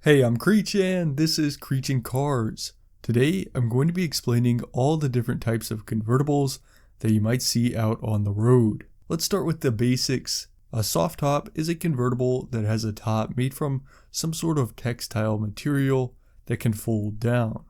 Hey, I'm Creech and this is Creechin' Cars. Today, I'm going to be explaining all the different types of convertibles that you might see out on the road. Let's start with the basics. A soft top is a convertible that has a top made from some sort of textile material that can fold down.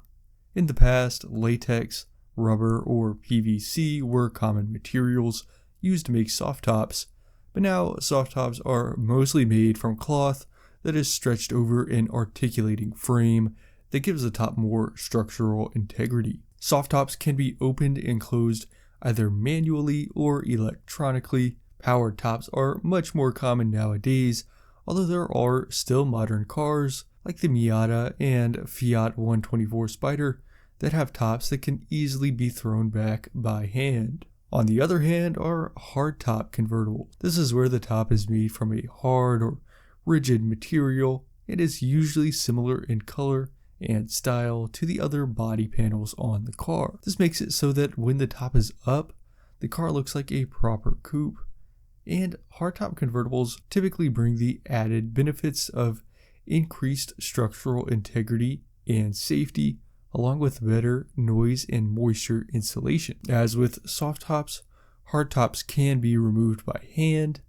In the past, latex, rubber, or PVC were common materials used to make soft tops, but now soft tops are mostly made from cloth that is stretched over an articulating frame that gives the top more structural integrity. Soft tops can be opened and closed either manually or electronically. Powered tops are much more common nowadays, although there are still modern cars like the Miata and Fiat 124 Spider that have tops that can easily be thrown back by hand. On the other hand are hardtop convertibles. This is where the top is made from a hard or rigid material. It is usually similar in color and style to the other body panels on the car. This makes it so that when the top is up, the car looks like a proper coupe. And hardtop convertibles typically bring the added benefits of increased structural integrity and safety, along with better noise and moisture insulation. As with soft tops, hardtops can be removed by hand.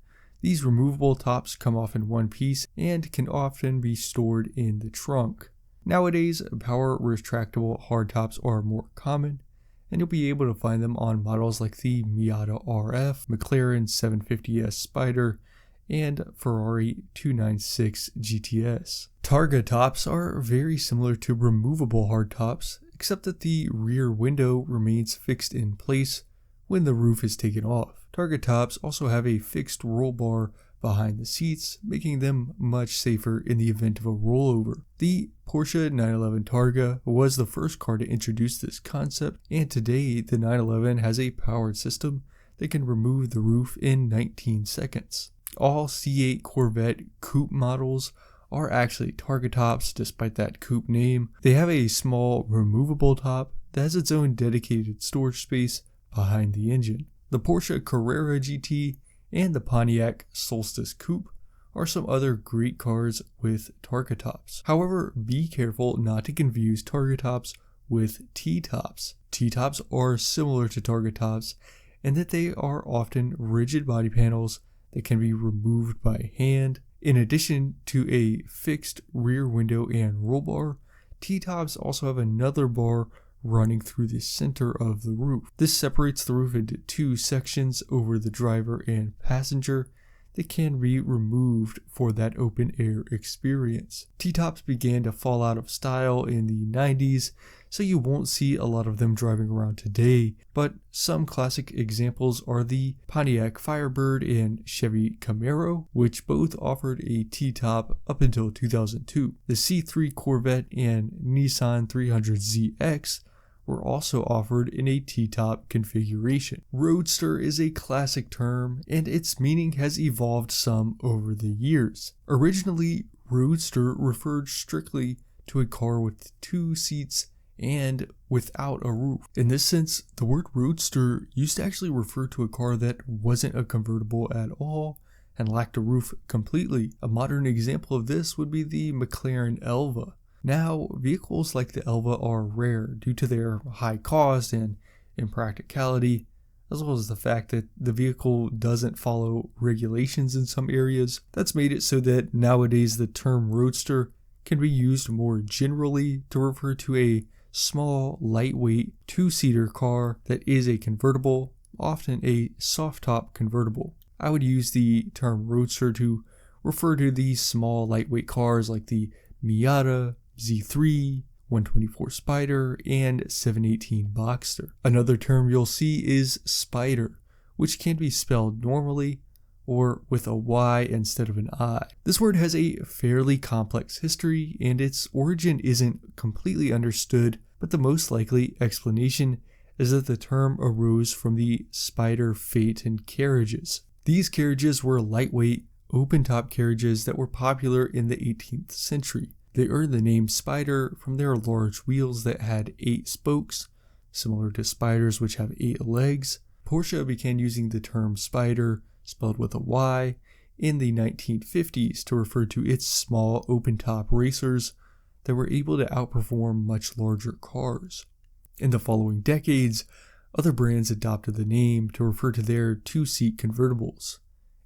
These removable tops come off in one piece and can often be stored in the trunk. Nowadays, power retractable hardtops are more common, and you'll be able to find them on models like the Miata RF, McLaren 750S Spider, and Ferrari 296 GTS. Targa tops are very similar to removable hardtops, except that the rear window remains fixed in place when the roof is taken off. Targa tops also have a fixed roll bar behind the seats, making them much safer in the event of a rollover. The Porsche 911 Targa was the first car to introduce this concept, and today the 911 has a powered system that can remove the roof in 19 seconds. All C8 Corvette coupe models are actually Targa tops despite that coupe name. They have a small removable top that has its own dedicated storage space behind the engine. The Porsche Carrera GT and the Pontiac Solstice Coupe are some other great cars with Targa tops. However, be careful not to confuse Targa tops with T-tops. T-tops are similar to Targa tops in that they are often rigid body panels that can be removed by hand. In addition to a fixed rear window and roll bar, T-tops also have another bar running through the center of the roof. This separates the roof into two sections over the driver and passenger that can be removed for that open air experience. T-tops began to fall out of style in the 90s, so you won't see a lot of them driving around today, but some classic examples are the Pontiac Firebird and Chevy Camaro, which both offered a T-top up until 2002. The C3 Corvette and Nissan 300ZX were also offered in a T-top configuration. Roadster is a classic term, and its meaning has evolved some over the years. Originally, Roadster referred strictly to a car with two seats and without a roof. In this sense, the word Roadster used to actually refer to a car that wasn't a convertible at all and lacked a roof completely. A modern example of this would be the McLaren Elva. Now, vehicles like the Elva are rare due to their high cost and impracticality, as well as the fact that the vehicle doesn't follow regulations in some areas. That's made it so that nowadays the term roadster can be used more generally to refer to a small, lightweight, two-seater car that is a convertible, often a soft-top convertible. I would use the term roadster to refer to these small, lightweight cars like the Miata, Z3, 124 Spider, and 718 Boxster. Another term you'll see is Spider, which can be spelled normally or with a Y instead of an I. This word has a fairly complex history, and its origin isn't completely understood, but the most likely explanation is that the term arose from the Spider Phaeton carriages. These carriages were lightweight, open-top carriages that were popular in the 18th century. They earned the name Spider from their large wheels that had 8 spokes, similar to Spyders which have 8 legs. Porsche began using the term Spider, spelled with a Y, in the 1950s to refer to its small open-top racers that were able to outperform much larger cars. In the following decades, other brands adopted the name to refer to their two-seat convertibles.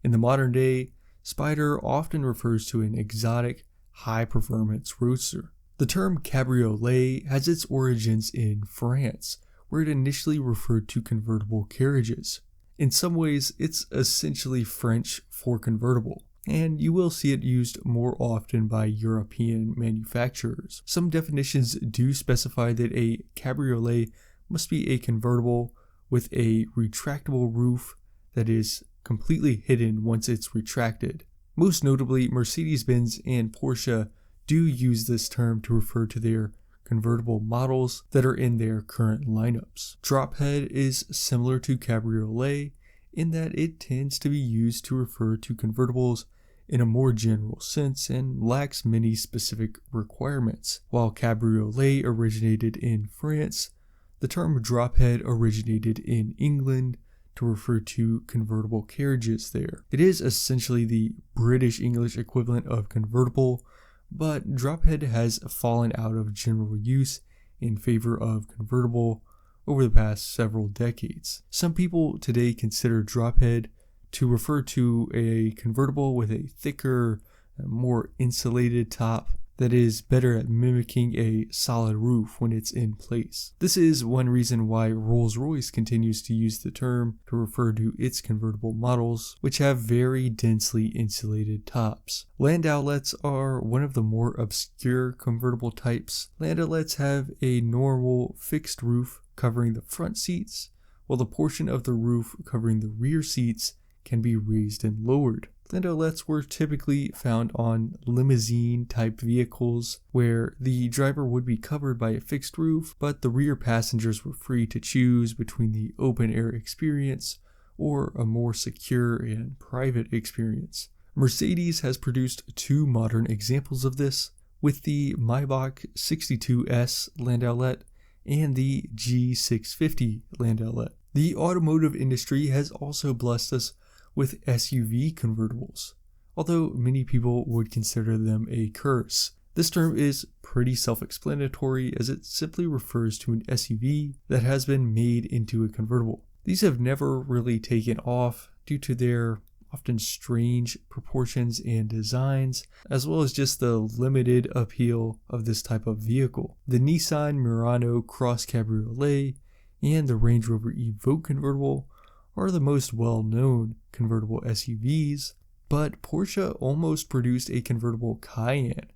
In the modern day, Spider often refers to an exotic, high-performance roadster. The term Cabriolet has its origins in France, where it initially referred to convertible carriages. In some ways, it's essentially French for convertible, and you will see it used more often by European manufacturers. Some definitions do specify that a cabriolet must be a convertible with a retractable roof that is completely hidden once it's retracted. Most notably, Mercedes-Benz and Porsche do use this term to refer to their convertible models that are in their current lineups. Drophead is similar to cabriolet in that it tends to be used to refer to convertibles in a more general sense and lacks many specific requirements. While cabriolet originated in France, the term drophead originated in England to refer to convertible carriages there. It is essentially the British English equivalent of convertible, but drophead has fallen out of general use in favor of convertible over the past several decades. Some people today consider drophead to refer to a convertible with a thicker, more insulated top that is better at mimicking a solid roof when it's in place. This is one reason why Rolls-Royce continues to use the term to refer to its convertible models, which have very densely insulated tops. Landaulets are one of the more obscure convertible types. Landaulets have a normal fixed roof covering the front seats, while the portion of the roof covering the rear seats can be raised and lowered. Landaulets were typically found on limousine-type vehicles where the driver would be covered by a fixed roof, but the rear passengers were free to choose between the open-air experience or a more secure and private experience. Mercedes has produced two modern examples of this, with the Maybach 62S Landaulet and the G650 Landaulet. The automotive industry has also blessed us with SUV convertibles, although many people would consider them a curse. This term is pretty self-explanatory as it simply refers to an SUV that has been made into a convertible. These have never really taken off due to their often strange proportions and designs, as well as just the limited appeal of this type of vehicle. The Nissan Murano Cross Cabriolet and the Range Rover Evoque convertible are the most well-known convertible SUVs, but Porsche almost produced a convertible Cayenne.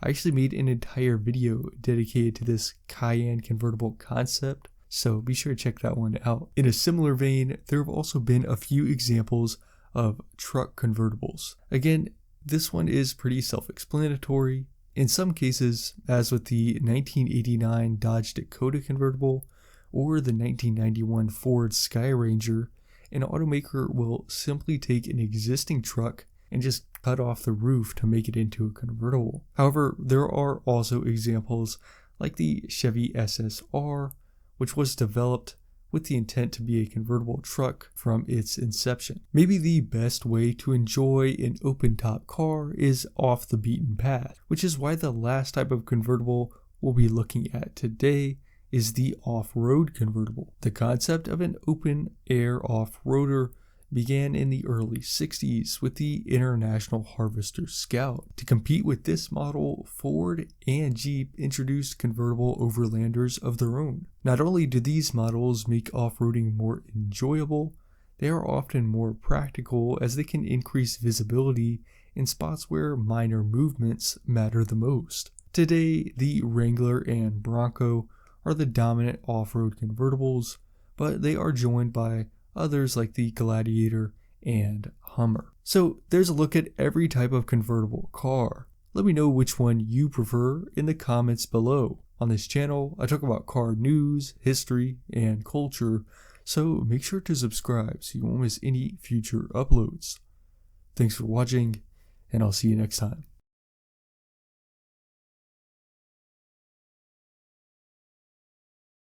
I actually made an entire video dedicated to this Cayenne convertible concept, so be sure to check that one out. In a similar vein, there have also been a few examples of truck convertibles. Again, this one is pretty self-explanatory. In some cases, as with the 1989 Dodge Dakota convertible or the 1991 Ford Skyranger, an automaker will simply take an existing truck and just cut off the roof to make it into a convertible. However, there are also examples like the Chevy SSR, which was developed with the intent to be a convertible truck from its inception. Maybe the best way to enjoy an open-top car is off the beaten path, which is why the last type of convertible we'll be looking at today is the off-road convertible. The concept of an open-air off-roader began in the early 60s with the International Harvester Scout. To compete with this model, Ford and Jeep introduced convertible overlanders of their own. Not only do these models make off-roading more enjoyable, they are often more practical as they can increase visibility in spots where minor movements matter the most. Today, the Wrangler and Bronco are the dominant off-road convertibles, but they are joined by others like the Gladiator and Hummer. So there's a look at every type of convertible car. Let me know which one you prefer in the comments below. On this channel, I talk about car news, history, and culture, so make sure to subscribe so you won't miss any future uploads. Thanks for watching, and I'll see you next time.